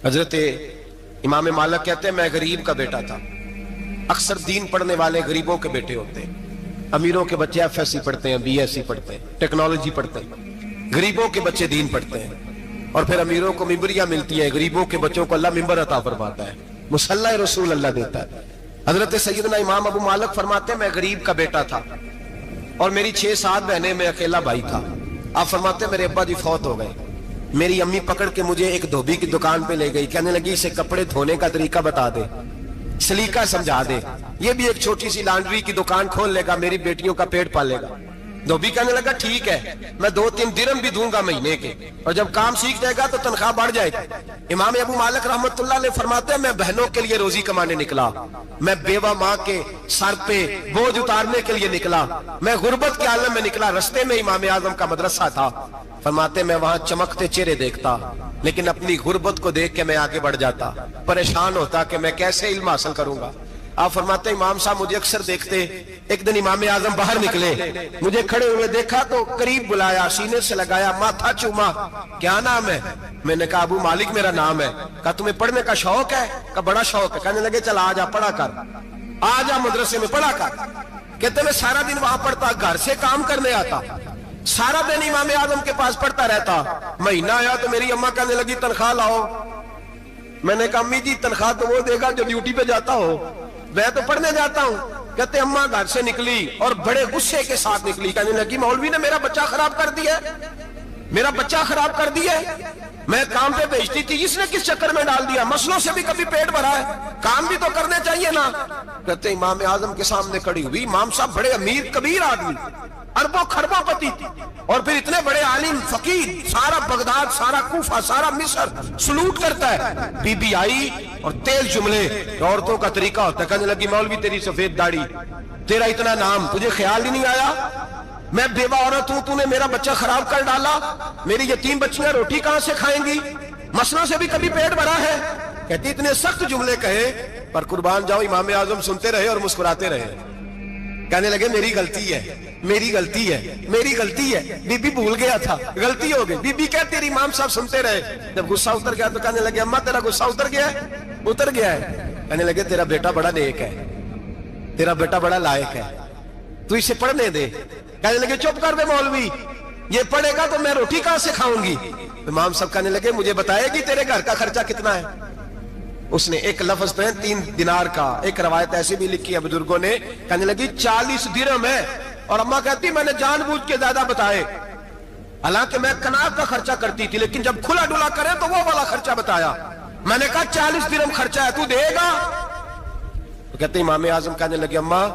حضرت امام مالک کہتے ہیں میں غریب کا بیٹا تھا. اکثر دین پڑھنے والے غریبوں کے بیٹے ہوتے ہیں. امیروں کے بچے ایف ایس سی پڑھتے ہیں, بی ایس سی پڑھتے ہیں, ٹیکنالوجی پڑھتے ہیں. غریبوں کے بچے دین پڑھتے ہیں اور پھر امیروں کو ممبریاں ملتی ہیں. غریبوں کے بچوں کو اللہ ممبر عطا فرماتا ہے, مصلی رسول اللہ دیتا ہے. حضرت سیدنا امام ابو مالک فرماتے ہیں میں غریب کا بیٹا تھا اور میری 6-7 بہنیں, میں اکیلا بھائی تھا. آپ فرماتے ہیں میرے ابا جی فوت ہو گئے. میری امی پکڑ کے مجھے ایک دھوبی کی دکان پہ لے گئی, کہنے لگی اسے کپڑے دھونے کا طریقہ بتا دے, سلیقہ سمجھا دے, یہ بھی ایک چھوٹی سی لانڈری کی دکان کھول لے گا, میری بیٹیوں کا پیٹ پالے گا. دھوبی کہنے لگا ٹھیک ہے, میں 2-3 درہم بھی دوں گا مہینے کے, اور جب کام سیکھ جائے گا تو تنخواہ بڑھ جائے گی. امام ابو مالک رحمت اللہ علیہ فرماتے ہیں میں بہنوں کے لیے روزی کمانے نکلا, میں بیوہ ماں کے سر پہ بوجھ اتارنے کے لیے نکلا, میں غربت کے عالم میں نکلا. رستے میں امام اعظم کا مدرسہ تھا. فرماتے میں وہاں چمکتے چہرے دیکھتا, لیکن اپنی غربت کو دیکھ کے میں آگے بڑھ جاتا, پریشان ہوتا کہ میں کیسے علم حاصل کروں گا. آپ فرماتے امام صاحب مجھے اکثر دیکھتے. ایک دن امام اعظم باہر نکلے, مجھے کھڑے ہوئے دیکھا تو قریب بلایا, سینے سے لگایا, ماتھا چوما. کیا نام ہے؟ میں نے کہا ابو مالک میرا نام ہے. کہا تمہیں پڑھنے کا شوق ہے؟ کہا بڑا شوق ہے. کہنے لگے چل آ جا پڑھا کر, آ جا مدرسے میں پڑھا کر. کہتے میں سارا دن وہاں پڑھتا, گھر سے کام کرنے آتا, سارا دن امام اعظم کے پاس پڑھتا رہتا. مہینہ آیا تو میری اماں کہنے لگی تنخواہ لاؤ. میں نے کہا امی جی تنخواہ تو وہ دے گا جو ڈیوٹی پہ جاتا ہو, میں تو پڑھنے جاتا ہوں. کہتے اماں گھر سے نکلی اور بڑے غصے کے ساتھ نکلی, کہنے لگی مولوی نے میرا بچہ خراب کر دیا, میرا بچہ خراب کر دیا. میں کام پہ بھیجتی تھی, اس نے کس چکر میں ڈال دیا, مسلوں سے بھی کبھی پیٹ بھرا ہے, کام بھی تو کرنے چاہیے نا. کہتے امام اعظم کے سامنے کھڑی ہوئی. امام صاحب بڑے امیر کبیر آدمی, اربوں خربوں پتی, اور پھر اتنے بڑے عالم فقیر, سارا بغداد, سارا کوفہ, سارا مصر سلوٹ کرتا ہے. بی بی آئی اور تیل جملے عورتوں کا طریقہ ہوتا ہے. کہنے لگی مولوی تیری سفید داڑھی, تیرا اتنا نام, تجھے خیال ہی نہیں آیا میں بیوہ عورت ہوں, تو نے میرا بچہ خراب کر ڈالا, میری یتیم بچیاں روٹی کہاں سے کھائیں گی, مسلوں سے بھی کبھی پیٹ بھرا ہے. کہتی اتنے سخت جملے کہے, پر قربان جاؤ امام اعظم سنتے رہے اور مسکراتے رہے. کہنے لگے میری غلطی ہے, میری غلطی ہے, میری غلطی ہے. بی بی بھول گیا تھا, غلطی ہو گئی. بی بی کہتے تیری امام صاحب سنتے رہے. جب غصہ اتر گیا تو کہنے لگے اماں تیرا غصہ اتر گیا ہے؟ اتر گیا ہے. کہنے لگے تیرا بیٹا بڑا نیک ہے, تیرا بیٹا بڑا لائق ہے, تو اسے پڑھنے دے. کہنے لگے چپ کر دے مولوی, یہ پڑھے گا تو میں روٹی کہاں سے کھاؤں گی. امام صاحب کہنے لگے مجھے بتائے گی تیرے گھر کا خرچہ کتنا ہے. اس نے ایک لفظ تو ہے 3 دینار کا, ایک روایت ایسی بھی لکھی ہے بزرگوں نے, کہنے لگی 40 درہم ہے. اور اماں کہتی میں نے جان بوجھ کے زیادہ بتائے, حالانکہ میں کناب کا خرچہ کرتی تھی, لیکن جب کھلا ڈلا کرے تو وہ والا خرچہ بتایا. میں نے کہا 40 درہم خرچہ ہے, تو دے گا؟ تو کہتے امام اعظم کہنے لگے اماں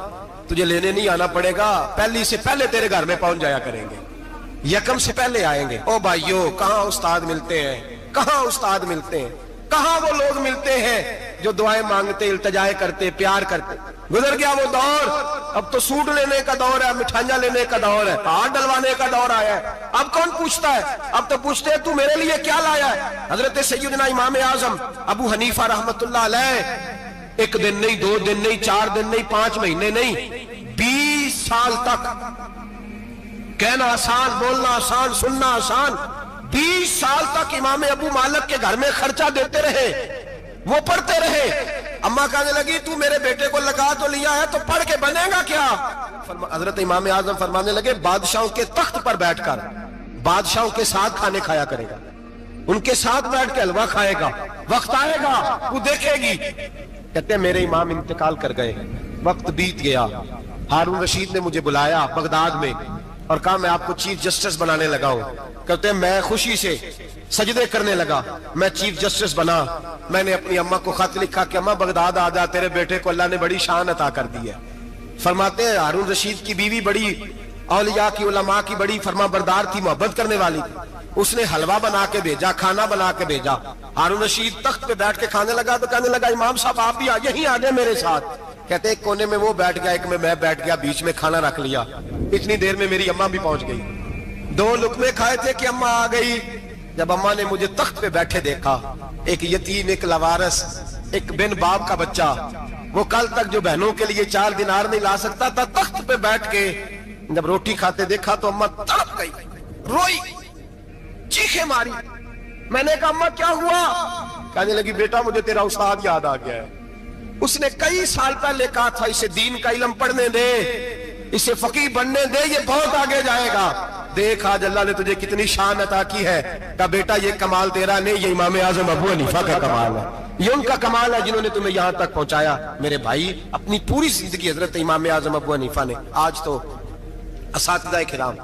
تجھے لینے نہیں آنا پڑے گا, پہلی سے پہلے تیرے گھر میں پہنچ جایا کریں گے, یکم سے پہلے آئیں گے. او بھائیو کہاں استاد ملتے ہیں, کہاں استاد ملتے ہیں, کہاں وہ لوگ ملتے ہیں جو دعائیں مانگتے, التجائے کرتے, پیار کرتے. گزر گیا وہ دور, اب تو سوٹ لینے کا دور ہے, مٹھائیاں لینے کا دور ہے, ہاتھ ڈلوانے کا دور آیا ہے. اب کون پوچھتا ہے, اب تو پوچھتے ہیں تو میرے لیے کیا لایا ہے. حضرت سیدنا امام اعظم ابو حنیفہ رحمت اللہ علیہ 1 دن نہیں, 2 دن نہیں, 4 دن نہیں, 5 مہینے نہیں, 20 سال تک, کہنا آسان, بولنا آسان, سننا آسان, 20 سال تک امام ابو مالک کے گھر میں خرچہ دیتے رہے, وہ پڑھتے رہے. اماں کہنے لگی تو میرے بیٹے کو لگا تو لیا ہے, تو پڑھ کے بنے گا کیا. حضرت امام اعظم فرمانے لگے بادشاہوں کے تخت پر بیٹھ کر بادشاہوں کے ساتھ کھانے کھایا کرے گا, ان کے ساتھ بیٹھ کے حلوہ کھائے گا, وقت آئے گا وہ دیکھے گی. کہتے ہیں میرے امام انتقال کر گئے, وقت بیت گیا. ہارون رشید نے مجھے بلایا بغداد میں اور کہا میں آپ کو چیف جسٹس بنانے لگا ہوں. کہتے ہیں میں خوشی سے سجدے کرنے لگا, میں چیف جسٹس بنا. میں نے اپنی اماں کو خط لکھا کہ اماں بغداد آ جا, تیرے بیٹے کو اللہ نے بڑی شان عطا کر دی ہے. فرماتے ہیں ہارون رشید کی بیوی بڑی اولیاء کی, علماء کی بڑی فرما بردار تھی, محبت کرنے والی تھی. اس نے حلوہ بنا کے بھیجا, کھانا بنا کے بھیجا. ہارون رشید تخت پہ بیٹھ کے کھانے لگا تو کہنے لگا امام صاحب آپ بھی یہیں آ جائیں میرے ساتھ. کہتے ایک کونے میں وہ بیٹھ گیا, ایک میں بیٹھ گیا, بیچ میں کھانا رکھ لیا. اتنی دیر میں میری اماں بھی پہنچ گئی. 2 لقمے کھائے تھے کہ اماں آ گئی. جب اماں نے مجھے تخت پہ بیٹھے دیکھا, ایک یتیم, ایک لوارث, ایک بن باپ کا بچہ, وہ کل تک جو بہنوں کے لیے 4 دینار نہیں لا سکتا تھا, تخت پہ بیٹھ کے جب روٹی کھاتے دیکھا تو اماں تڑپ گئی, روئی, چیخیں ماری. میں نے کہا اماں کیا ہوا؟ کہنے لگی بیٹا مجھے تیرا استاد یاد آ گیا ہے، اس نے کئی سال پہلے کہا تھا اسے دین کا علم پڑھنے دے، اسے فقیہ بننے دے، یہ بہت آگے جائے گا۔ دیکھ آج اللہ نے تجھے کتنی شان عطا کی ہے۔ کہا بیٹا یہ کمال تیرا نہیں، یہ امام اعظم ابو حنیفہ کا کمال ہے، یہ ان کا کمال ہے جنہوں نے تمہیں یہاں تک پہنچایا۔ میرے بھائی اپنی پوری زندگی حضرت امام اعظم ابو حنیفہ نے۔ آج تو اساتذہ کرام،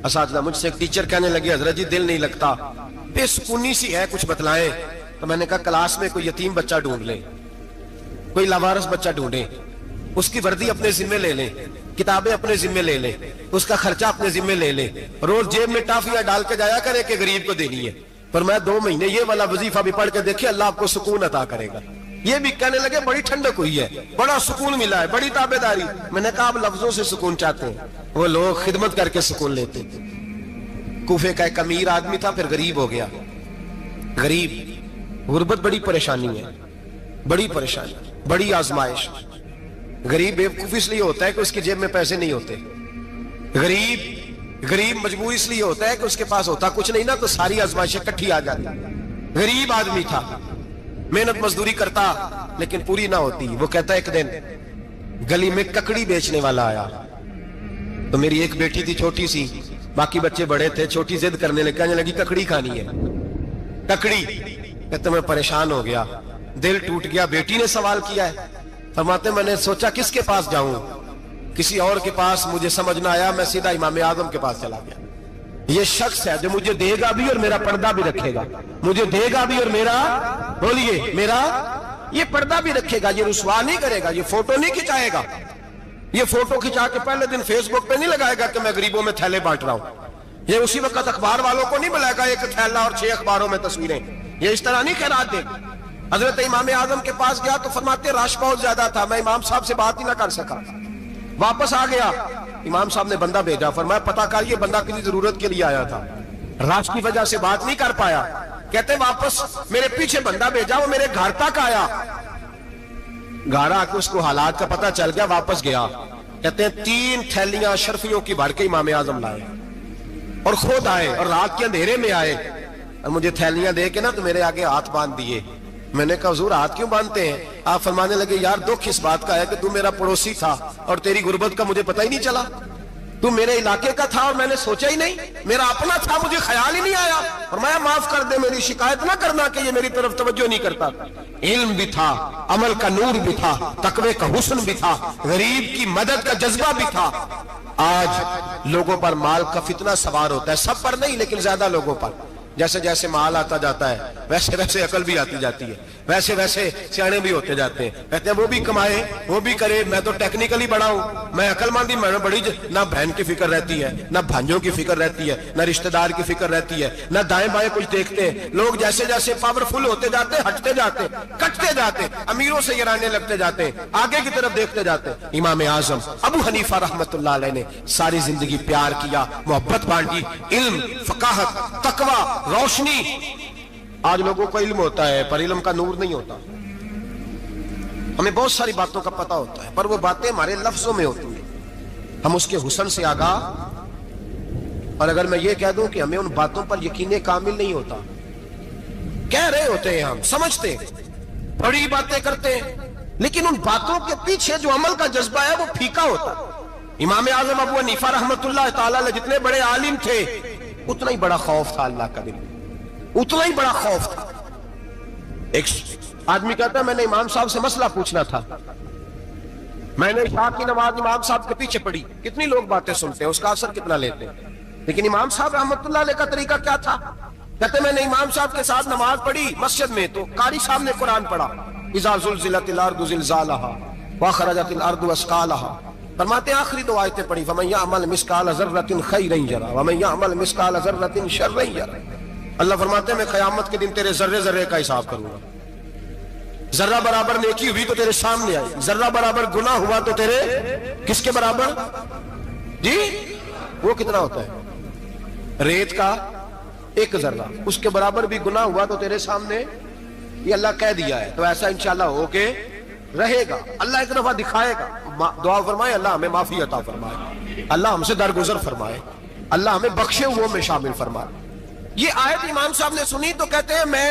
اساتذہ مجھ سے ایک ٹیچر کہنے لگے حضرت جی دل نہیں لگتا، بے سکونی سی ہے، کچھ بتلائیں۔ تو میں نے کہا کلاس میں کوئی یتیم بچہ ڈھونڈ لیں، کوئی لاوارث بچہ ڈھونڈیں، اس کی وردی اپنے ذمہ لے لیں، کتابیں اپنے ذمہ لے لیں، اس کا خرچہ اپنے ذمہ لے لیں، روز جیب میں ٹافیاں ڈال کے جایا کرے کہ غریب کو دینی ہے، پر میں 2 مہینے یہ والا وظیفہ بھی پڑھ کے دیکھیں اللہ آپ کو سکون عطا کرے گا۔ یہ بھی کہنے لگے بڑی ٹھنڈک ہوئی ہے، بڑا سکون ملا ہے، بڑی تابعداری۔ میں نے کہا آپ لفظوں سے سکون چاہتے ہیں، وہ لوگ خدمت کر کے سکون لیتے تھے۔ کوفے کا ایک امیر آدمی تھا، پھر غریب ہو گیا۔ غریب، غربت بڑی پریشانی ہے، بڑی پریشانی، بڑی آزمائش۔ غریب بیوقوف اس لیے ہوتا ہے کہ اس کی جیب میں پیسے نہیں ہوتے، غریب مجبور اس لیے ہوتا ہے کہ اس کے پاس ہوتا کچھ نہیں نا، تو ساری آزمائشیں کٹھی آ جاتی۔ غریب آدمی تھا، محنت مزدوری کرتا لیکن پوری نہ ہوتی۔ وہ کہتا ایک دن گلی میں ککڑی بیچنے والا آیا، تو میری ایک بیٹی تھی چھوٹی سی، باقی بچے بڑے تھے، چھوٹی ضد کرنے لگی، کہنے لگی ککڑی کھانی ہے، ککڑی۔ کہتے میں پریشان ہو گیا، دل ٹوٹ گیا، بیٹی نے سوال کیا ہے۔ فرماتے میں نے سوچا کس کے پاس جاؤں، کسی اور کے پاس مجھے سمجھ نہ آیا، میں سیدھا امام اعظم کے پاس چلا گیا۔ یہ شخص ہے جو مجھے دے گا بھی اور میرا پردہ بھی رکھے گا، مجھے دے گا بھی اور میرا، بولیے، میرا یہ پردہ بھی رکھے گا، یہ رسوا نہیں کرے گا، یہ فوٹو نہیں کھچائے گا، یہ فوٹو کھچا کے پہلے دن فیس بک پہ نہیں لگائے گا کہ میں غریبوں میں تھیلے بانٹ رہا ہوں، یہ اسی وقت اخبار والوں کو نہیں بلائے گا ایک تھیلا اور 6 اخباروں میں تصویریں، یہ اس طرح نہیں خیرات دے گا۔ حضرت امام اعظم کے پاس گیا تو فرماتے رش بہت زیادہ تھا، میں امام صاحب سے بات ہی نہ کر سکا، واپس آ گیا۔ امام صاحب نے بندہ بھیجا، فرمایا پتہ کر یہ بندہ کسی ضرورت کے لیے آیا تھا، رش کی وجہ سے بات نہیں کر پایا۔ کہتے واپس میرے پیچھے بندہ بھیجا، وہ میرے گھر تک آیا، گھر آ کے اس کو حالات کا پتہ چل گیا، واپس گیا۔ کہتے ہیں 3 تھیلیاں اشرفیوں کی بھر کے امام اعظم لائے اور خود آئے اور رات کے اندھیرے میں آئے اور مجھے تھیلیاں دے کے نا تو میرے آگے ہاتھ باندھ دیے۔ میں نے کہا حضور ہاتھ کیوں باندھتے ہیں؟ آپ فرمانے لگے یار دکھ اس بات کا ہے کہ تو میرا پڑوسی تھا اور تیری غربت کا مجھے پتہ ہی نہیں چلا، تو میرے علاقے کا تھا اور میں نے سوچا ہی نہیں، میرا اپنا تھا مجھے خیال ہی نہیں آیا۔ فرمایا معاف کر دے، میری شکایت نہ کرنا کہ یہ میری طرف توجہ نہیں کرتا۔ علم بھی تھا، عمل کا نور بھی تھا، تقوی کا حسن بھی تھا، غریب کی مدد کا جذبہ بھی تھا۔ آج لوگوں پر مال کا فتنہ سوار ہوتا ہے، سب پر نہیں لیکن زیادہ لوگوں پر۔ جیسے جیسے مال آتا جاتا ہے ویسے ویسے عقل بھی آتی جاتی ہے، ویسے ویسے سیانے بھی ہوتے جاتے ہیں۔ کہتے ہیں وہ بھی کمائے وہ بھی کرے، میں تو ٹیکنیکلی بڑا ہوں، میں عقل مندی، میں نے بڑی نہ بہن کی فکر رہتی ہے، نہ بھانجوں کی فکر رہتی ہے، نہ رشتہ دار کی فکر رہتی ہے، نہ دائیں بائیں کچھ دیکھتے ہیں۔ لوگ جیسے جیسے پاورفل ہوتے جاتے ہیں، ہٹتے جاتے ہیں، کٹتے جاتے ہیں، امیروں سے گرانے لگتے جاتے ہیں، آگے کی طرف دیکھتے جاتے ہیں۔ امام اعظم ابو حنیفہ رحمت اللہ علیہ نے ساری زندگی پیار کیا، محبت بانٹی، علم، فقاہت، تقوی، روشنی۔ آج لوگوں کو علم ہوتا ہے پر علم کا نور نہیں ہوتا، ہمیں بہت ساری باتوں کا پتہ ہوتا ہے پر وہ باتیں ہمارے لفظوں میں ہوتی ہیں، ہم اس کے حسن سے آگاہ۔ اور اگر میں یہ کہہ دوں کہ ہمیں ان باتوں پر یقین کامل نہیں ہوتا، کہہ رہے ہوتے ہیں، ہم سمجھتے ہیں، بڑی باتیں کرتے ہیں، لیکن ان باتوں کے پیچھے جو عمل کا جذبہ ہے وہ پھیکا ہوتا ہے۔ امام اعظم ابو حنیفہ رحمت اللہ تعالیٰ علیہ جتنے بڑے عالم تھے اتنا ہی بڑا خوف تھا اللہ کا، دل اتنا ہی بڑا خوف تھا۔ ایک آدمی کہتا ہے میں نے امام صاحب سے مسئلہ پوچھنا تھا، میں نے عشاء کی نماز امام صاحب کے پیچھے پڑھی، کتنی لوگ باتیں سنتے ہیں، اس کا اثر کتنا لیتے ہیں، لیکن امام صاحب رحمت اللہ علیہ کا طریقہ کیا تھا؟ کہتے میں نے امام صاحب کے ساتھ نماز پڑھی مسجد میں، تو قاری صاحب نے قرآن پڑھا، اذا زلزلت الارض زلزالها واخرجت الارض اثقالها، فرماتے ہیں آخری 2 آیتیں پڑھی، فمن يعمل مثقال ذرة خيرا يره ومن يعمل مثقال ذرة شرا يره۔ اللہ فرماتے ہیں میں قیامت کے دن تیرے ذرے ذرے کا حساب کروں گا، ذرہ برابر نیکی ہوئی تو تیرے سامنے آئی، ذرہ برابر گناہ ہوا تو تیرے کس کے برابر؟ جی وہ کتنا ہوتا ہے؟ ریت کا 1 ذرہ، اس کے برابر بھی گناہ ہوا تو تیرے سامنے، یہ اللہ کہہ دیا ہے، تو ایسا انشاءاللہ ہو کے رہے گا۔ اللہ ایک دفعہ دکھائے گا، دعا فرمائے اللہ ہمیں معافی عطا فرمائے، اللہ ہم سے درگزر فرمائے، اللہ ہمیں بخشے ہوئوں میں شامل فرمائے۔ یہ آیت امام صاحب نے سنی تو کہتے ہیں میں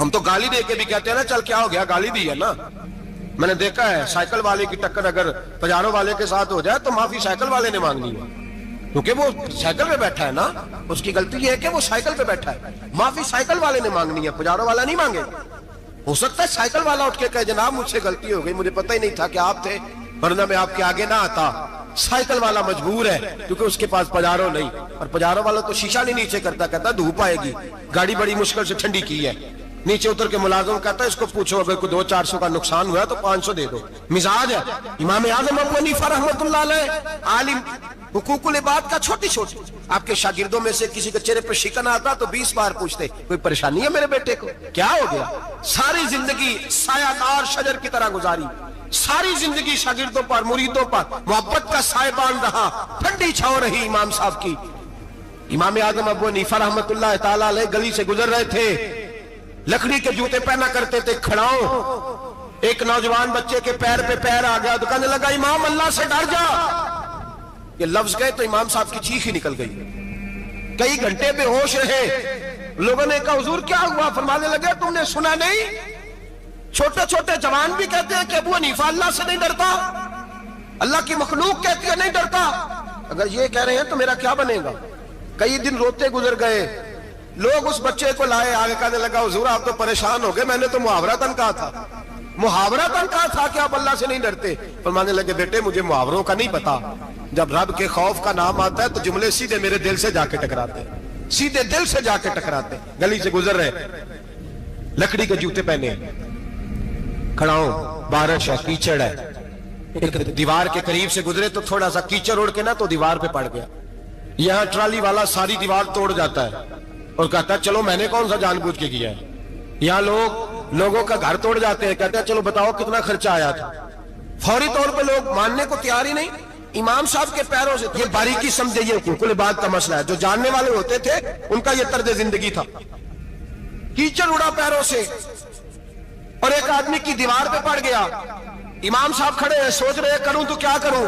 ہم تو گالی دے کے بھی کہتے ہیں نا چل کیا ہو گیا, گالی دی ہے نا. میں نے دیکھا ہے سائیکل والے کی ٹکر اگر پجارو والے کے ساتھ ہو جائے تو معافی سائیکل والے نے مانگنی ہے, کیونکہ وہ سائیکل پہ بیٹھا ہے نا, اس کی غلطی یہ ہے کہ وہ سائیکل پہ بیٹھا ہے. معافی سائیکل والے نے مانگنی ہے, پجارو والا نہیں مانگے. ہو سکتا ہے سائیکل والا اٹھ کے کہے جناب مجھ سے غلطی ہو گئی, مجھے پتہ ہی نہیں تھا کہ آپ تھے, ورنہ میں آپ کے آگے نہ آتا. سائیکل والا مجبور ہے کیونکہ اس کے پاس پجارو نہیں, اور پجارو والا تو شیشہ نہیں نیچے کرتا, کہتا دھوپ آئے گی, گاڑی بڑی مشکل سے ٹھنڈی کی ہے. نیچے اتر کے ملازم کہتا ہے اس کو پوچھو اگر کوئی 200-400 کا نقصان ہوا تو 500 دے دو. مزاج ہے. امام اعظم ابو حنیفہ رحمۃ اللہ علیہ عالم, حقوق العباد کا چھوٹی چھوٹی, آپ کے شاگردوں میں سے کسی کے چہرے پر شکن آتا تو 20 بار پوچھتے کوئی پریشانی ہے میرے بیٹے کو, کیا ہو گیا. ساری زندگی سایہ دار شجر کی طرح گزاری, ساری زندگی شاگردوں پر مریدوں پر محبت کا سائبان رہا, ٹھنڈی چھاؤں رہی امام صاحب کی. امام اعظم ابو حنیفہ رحمۃ اللہ تعالی علیہ گلی سے گزر رہے تھے, لکڑی کے جوتے پہنا کرتے تھے, کھڑاؤں. ایک نوجوان بچے کے پیر پہ پیر آ گیا تو کہنے لگا امام اللہ سے ڈر جا. یہ لفظ گئے تو امام صاحب کی چیخ ہی نکل گئی. کئی گھنٹے بے ہوش رہے. لوگوں نے کہا حضور کیا ہوا؟ فرمانے لگے تم نے سنا نہیں, چھوٹے چھوٹے جوان بھی کہتے ہیں کہ ابو حنیفہ اللہ سے نہیں ڈرتا, اللہ کی مخلوق کہتی ہے نہیں ڈرتا. اگر یہ کہہ رہے ہیں تو میرا کیا بنے گا. کئی دن روتے گزر گئے. لوگ اس بچے کو لائے, آگے کہنے لگا حضور آپ تو پریشان ہو گئے, میں نے تو محاورتاً کہا تھا, محاورتاً کہا تھا کہ آپ اللہ سے نہیں ڈرتے. فرمانے لگے بیٹے مجھے محاوروں کا نہیں پتا, جب رب کے خوف کا نام آتا ہے تو جملے سیدھے میرے دل سے جا کے ٹکراتے, سیدھے دل سے جا کے ٹکراتے. گلی سے گزر رہے, لکڑی کے جوتے پہنے, کھڑاؤں, بارش ہے, کیچڑ ہے. ایک دیوار کے قریب سے گزرے تو تھوڑا سا کیچڑ اڑ کے نا تو دیوار پہ پڑ گیا. یہاں ٹرالی والا ساری دیوار توڑ جاتا ہے اور کہتا ہے چلو میں نے کون سا جان بوجھ کے کیا ہے. یہاں لوگوں کا گھر توڑ جاتے ہیں, کہتے ہیں چلو بتاؤ کتنا خرچہ آیا تھا. فوری طور پہ لوگ ماننے کو تیار ہی نہیں. امام صاحب کے پیروں سے, یہ باریکی سمجھے, یہ حقوق العباد کا مسئلہ ہے. جو جاننے والے ہوتے تھے ان کا یہ طرز زندگی تھا. کیچڑ اڑا پیروں سے اور ایک آدمی کی دیوار پہ پڑ گیا. امام صاحب کھڑے ہیں, سوچ رہے کروں تو کیا کروں.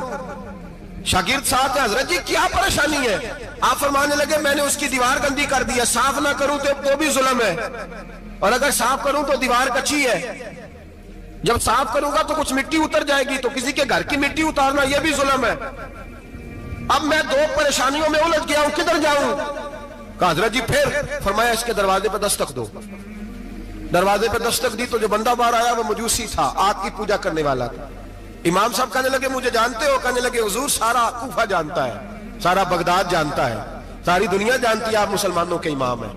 شاگرد ساتھ ہے, حضرت جی کیا پریشانی ہے؟ آپ فرمانے لگے میں نے اس کی دیوار گندی کر دی ہے, صاف نہ کروں تو بھی ظلم ہے, اور اگر صاف کروں تو دیوار کچی ہے. جب صاف کروں گا تو کچھ مٹی اتر جائے گی, تو کسی کے گھر کی مٹی اتارنا یہ بھی ظلم ہے. اب میں دو پریشانیوں میں الجھ گیا ہوں, کدھر جاؤں؟ کہا حضرت جی پھر. فرمایا اس کے دروازے پہ دستک دو. دروازے پہ دستک دی تو جو بندہ باہر آیا وہ مجوسی تھا, آگ کی پوجا کرنے والا تھا. امام صاحب کہنے لگے مجھے جانتے ہو؟ کہنے لگے حضور سارا کوفہ جانتا ہے, سارا بغداد جانتا ہے, ساری دنیا جانتی ہے آپ مسلمانوں کے امام ہیں,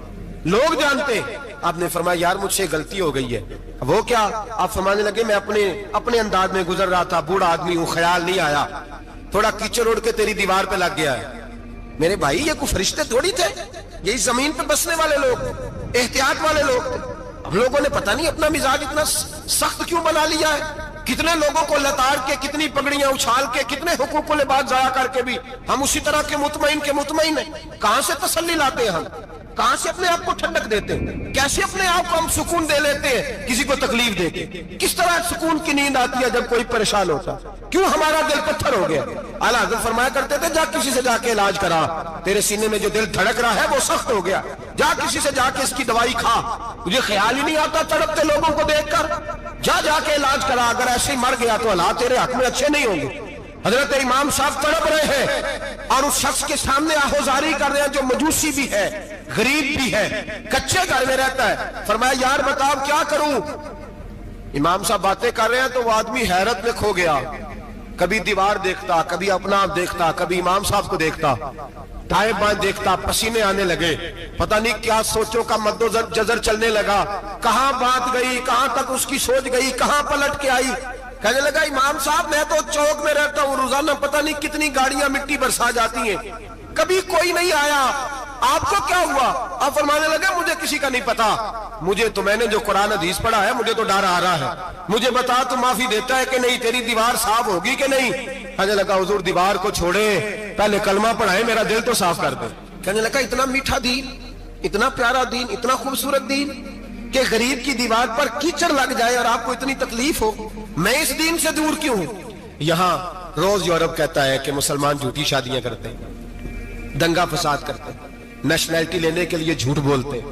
لوگ جانتے. آپ نے فرمایا یار مجھ سے غلطی ہو گئی ہے. وہ کیا؟ آپ فرمانے لگے میں اپنے انداز میں گزر رہا تھا, بوڑھا آدمی ہوں, خیال نہیں آیا, تھوڑا کیچڑ اڑ کے تیری دیوار پہ لگ گیا ہے. میرے بھائی یہ کوئی فرشتے تھوڑی تھے, یہی زمین پہ بسنے والے لوگ, احتیاط والے لوگ. ہم لوگوں نے پتہ نہیں اپنا مزاج اتنا سخت کیوں بنا لیا ہے. کتنے لوگوں کو لتاڑ کے, کتنی پگڑیاں اچھال کے, کتنے حقوق العباد ضائع کر کے بھی ہم اسی طرح کے مطمئن ہیں. کہاں سے تسلی لاتے ہیں ہم, کہاں سے اپنے آپ کو ٹھنڈک دیتے ہیں, کیسے اپنے آپ کو ہم سکون دے لیتے ہیں کسی کو تکلیف دے کے. کس طرح سکون کی نیند آتی ہے جب کوئی پریشان ہوتا, کیوں ہمارا دل پتھر ہو گیا. اعلیٰ حضرت فرمایا کرتے تھے جا کسی سے جا کے علاج کرا, تیرے سینے میں جو دل دھڑک رہا ہے وہ سخت ہو گیا, جا کسی سے جا کے اس کی دوائی کھا, تجھے خیال ہی نہیں آتا تڑپتے لوگوں کو دیکھ کر, جا کے علاج کرا. اگر ایسے ہی مر گیا تو حالات تیرے حق میں اچھے نہیں ہوں گے. حضرت امام صاحب تڑپ رہے ہیں اور اس شخص کے سامنے آہوزاری کر رہے ہیں جو مجوسی بھی ہے, غریب بھی ہے, کچے گھر میں رہتا ہے. فرمایا یار بتاؤ کیا کروں. امام صاحب باتیں کر رہے ہیں تو وہ آدمی حیرت میں کھو گیا, کبھی دیوار دیکھتا, کبھی اپنا آپ دیکھتا, کبھی امام صاحب کو دیکھتا, دائیں بائیں دیکھتا. پسینے آنے لگے, پتہ نہیں کیا سوچوں کا مد و جزر چلنے لگا, کہاں بات گئی, کہاں تک اس کی سوچ گئی, کہاں پلٹ کے آئی. کہنے لگا امام صاحب میں تو چوک میں رہتا ہوں, روزانہ پتہ نہیں کتنی گاڑیاں مٹی برسا جاتی ہیں, کبھی کوئی نہیں آیا, آپ کو کیا ہوا؟ آپ فرمانے لگے مجھے کسی کا نہیں پتا, مجھے تو میں نے جو قرآن حدیث پڑھا ہے مجھے تو ڈر آ رہا ہے, مجھے بتا تو معافی دیتا ہے کہ نہیں, تیری دیوار صاف ہوگی کہ نہیں. کہنے لگا حضور دیوار کو چھوڑے, پہلے کلمہ پڑھائے, میرا دل تو صاف کر دے. کہنے لگا اتنا میٹھا دین, اتنا پیارا دین, اتنا خوبصورت دین کہ غریب کی دیوار پر کیچڑ لگ جائے اور آپ کو اتنی تکلیف ہو, میں اس دین سے دور کیوں ہوں. یہاں روز یورپ کہتا ہے کہ مسلمان جھوٹی شادیاں کرتے ہیں, دنگا فساد کرتے ہیں, نیشنلٹی لینے کے لیے جھوٹ بولتے ہیں,